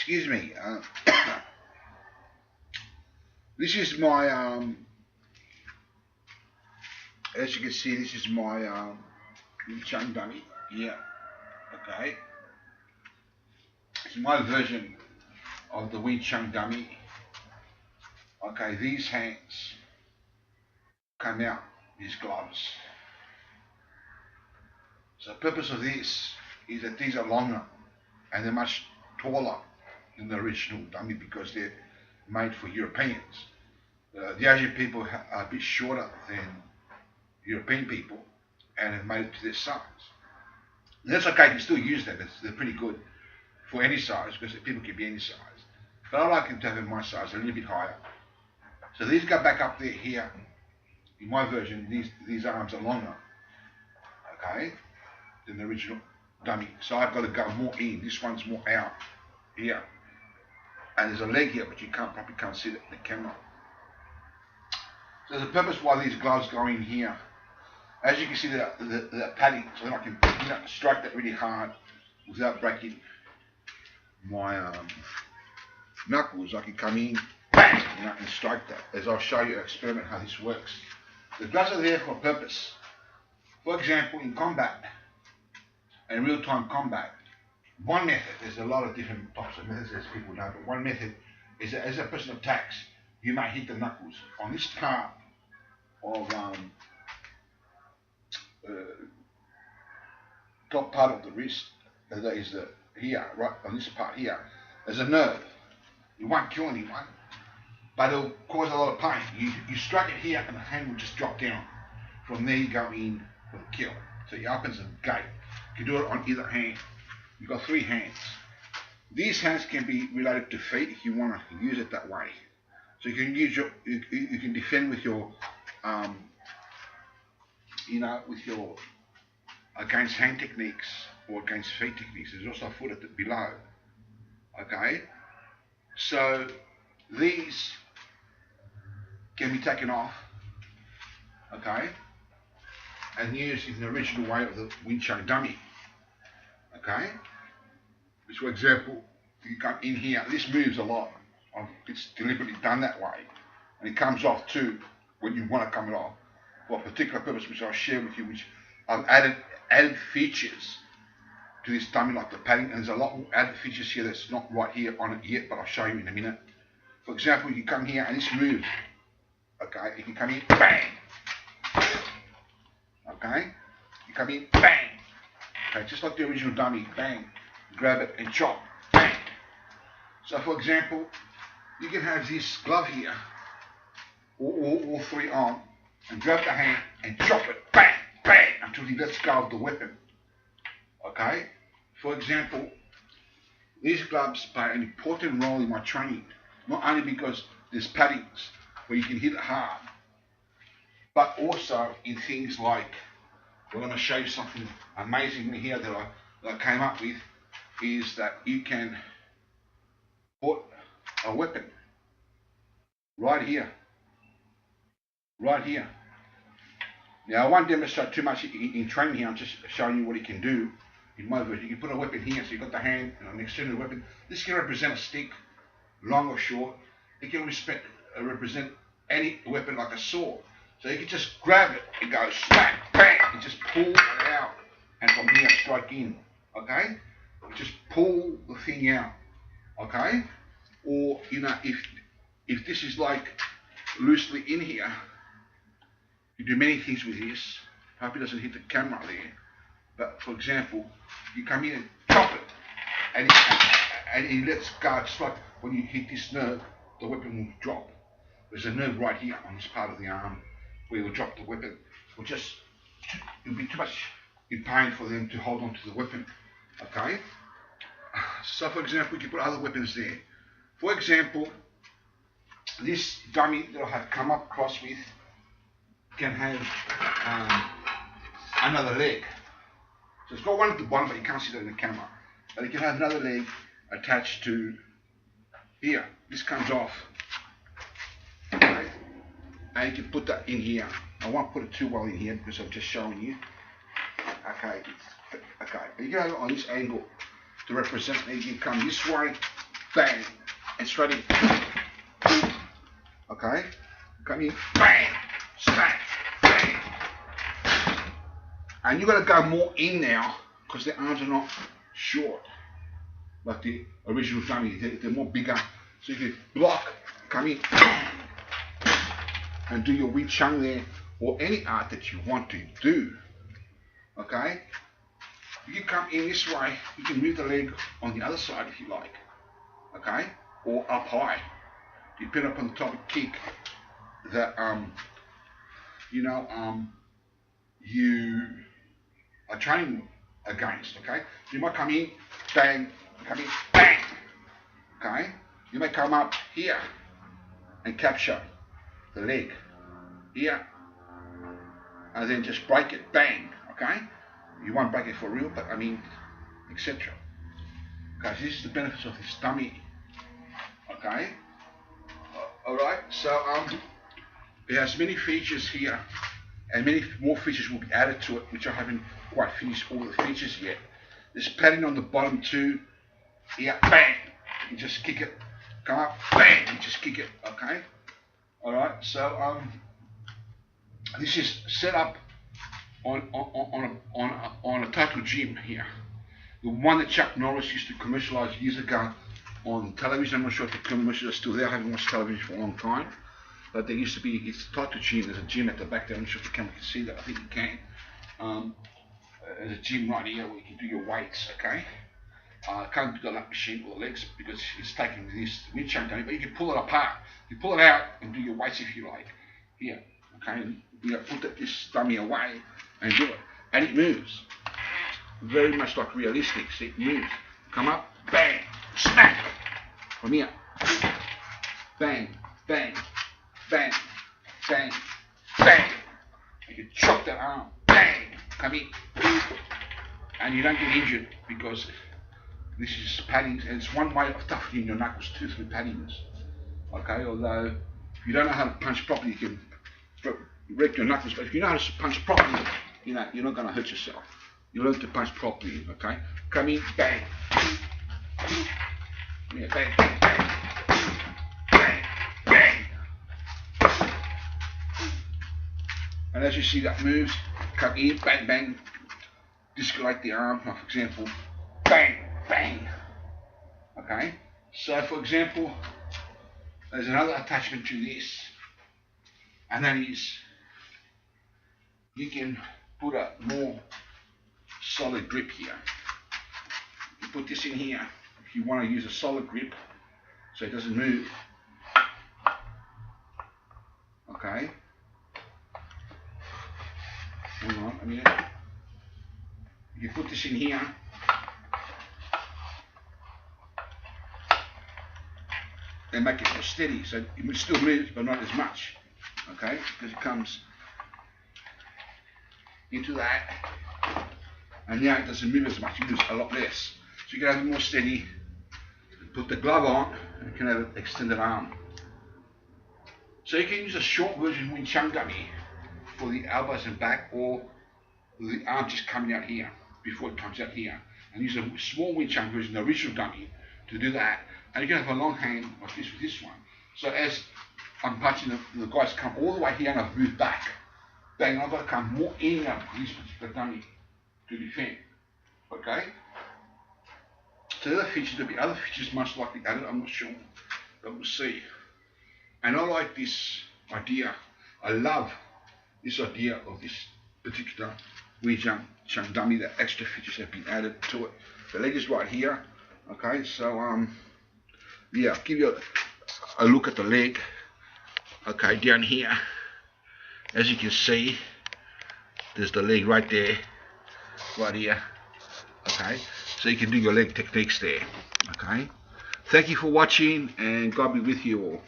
excuse me. This is my as you can see, this is my Chung Dummy. Yeah. Okay. It's my version of the Chung Dummy. Okay, these hands come out, these gloves. So the purpose of this is that these are longer and they're much taller than the original dummy because they're made for Europeans. The Asian people are a bit shorter than European people and have made it to their size. And that's okay, you can still use them, they're pretty good for any size because people can be any size. But I like them to have in my size, a little bit higher. So these go back up there here. In my version, these arms are longer, okay, than the original dummy. So I've got to go more in. This one's more out here. And there's a leg here, but you probably can't see it in the camera. So there's a purpose why these gloves go in here. As you can see, the padding, so then I can strike that really hard without breaking my knuckles. I can come in, bang, and strike that. As I'll show you an experiment how this works. The gloves are there for a purpose. For example, in combat, in real-time combat, one method, there's a lot of different types of methods as people know, but one method is that as a person attacks, you may hit the knuckles on this part of top part of the wrist. That is here, right on this part here. There's a nerve. You won't kill anyone, but it'll cause a lot of pain. You strike it here, and the hand will just drop down. From there, you go in for the kill. So it opens a gate. You can do it on either hand. You've got 3 hands. These hands can be related to feet if you want to use it that way. So you can use you can defend with your with your against hand techniques or against feet techniques. There's also a foot below. Okay, so these can be taken off. Okay, and used in the original way of the Chung Dummy. Okay, which for example, you come in here. This moves a lot. It's deliberately done that way, and it comes off too when you want to come it off for a particular purpose, which I'll share with you. Which I've added features to this dummy, like the padding, and there's a lot more added features here that's not right here on it yet, but I'll show you in a minute. For example, you can come here and this moves. Okay, you can come in, bang. Okay, you come in, bang. Okay, just like the original dummy, bang. Grab it and chop, bang. So, for example, you can have this glove here, all 3 on, and grab the hand and chop it, bang, bang, until he lets go of the weapon. Okay? For example, these gloves play an important role in my training, not only because there's paddings where you can hit it hard, but also in things like, we're going to show you something amazing here that I came up with, is that you can put a weapon right here. Right here. Now I won't demonstrate too much in training here, I'm just showing you what you can do in my version. You can put a weapon here, so you've got the hand and an extended weapon. This can represent a stick, long or short. It can represent any weapon like a sword. So you can just grab it and go smack, bang, and just pull it out, and from here strike in. Okay? Just pull the thing out. Okay? Or if this is like loosely in here, you do many things with this. I hope it doesn't hit the camera there. But for example, you come in and chop it, and it lets go. Just like when you hit this nerve, the weapon will drop. There's a nerve right here on this part of the arm where you will drop the weapon. It'll be too much in pain for them to hold on to the weapon. Okay? So for example, you can put other weapons there. For example, this dummy that I have come up across with can have another leg. So it's got one at the bottom, but you can't see that in the camera. But it can have another leg attached to here. This comes off. Okay? And you can put that in here. I won't put it too well in here because I'm just showing you. Okay, okay. You go on this angle to represent it. You can come this way bang, and straight in. Okay, come in, bang, smack, bang. And you're going to go more in now because the arms are not short like the original dummy. They're more bigger. So you can block, come in, and do your Wing Chun there, or any art that you want to do. Okay? You can come in this way, you can move the leg on the other side if you like. Okay? Or up high. Depending upon the type of kick that you are training against. Okay? You might come in, bang, come in, bang. Okay? You may come up here and capture the leg here, and then just break it, bang. Okay? You won't break it for real, but I mean, etc. Okay, so this is the benefits of this dummy. Okay? Alright, so it has many features here, and many more features will be added to it, which I haven't quite finished all the features yet. There's padding on the bottom too. Here, bang! You just kick it. Come up, bang! You just kick it. Okay? Alright, so this is set up on a total gym here. The one that Chuck Norris used to commercialize years ago on television. I'm not sure if the commercials are still there. I haven't watched television for a long time. But there used to be, it's a total gym. There's a gym at the back there. I'm not sure if the camera can see that. I think you can. There's a gym right here where you can do your weights, okay? Can't do the lap machine or the legs because it's taking this Wing Chun dummy, but you can pull it apart. You pull it out and do your weights if you like. Here, okay? And you put this dummy away and do it. And it moves. Very much like realistic. See, it moves. Come up, bang, smack. From here. Bang, bang, bang, bang, bang. You can chop that arm. Bang. Come in. And you don't get injured because this is padding, and it's one way of toughening your knuckles too, through paddings. Okay, although if you don't know how to punch properly, you can wreck your knuckles, but if you know how to punch properly, you're not going to hurt yourself. You learn to punch properly, okay? Come in, bang. Yeah, bang, bang, bang. Bang, bang. And as you see that moves, come in, bang, bang. Disconnect the arm, for example, bang, bang. Okay? So, for example, there's another attachment to this, and that is you can put a more solid grip here. You put this in here if you want to use a solid grip so it doesn't move. Okay? Hang on a minute. You put this in here. And make it more steady, so it still moves but not as much. Okay? Because it comes into that, and now it doesn't move as much, it moves a lot less. So you can have it more steady, put the glove on, and you can have an extended arm. So you can use a short version Wing Chun dummy for the elbows and back, or the arm just coming out here before it comes out here, and use a small Wing Chun version, the original dummy, to do that. And you can have a long hand like this with this one. So as I'm punching, the guys come all the way here and I've moved back. Bang, I've got to come more in now with this particular dummy to defend. Okay? So the other features, there'll be other features much likely added, I'm not sure. But we'll see. And I like this idea. I love this idea of this particular Wing Chun dummy, that extra features have been added to it. The leg is right here. Okay, so yeah, I'll give you a look at the leg. Okay, down here, as you can see, there's the leg right there, right here. Okay, so you can do your leg techniques there. Okay, thank you for watching, and God be with you all.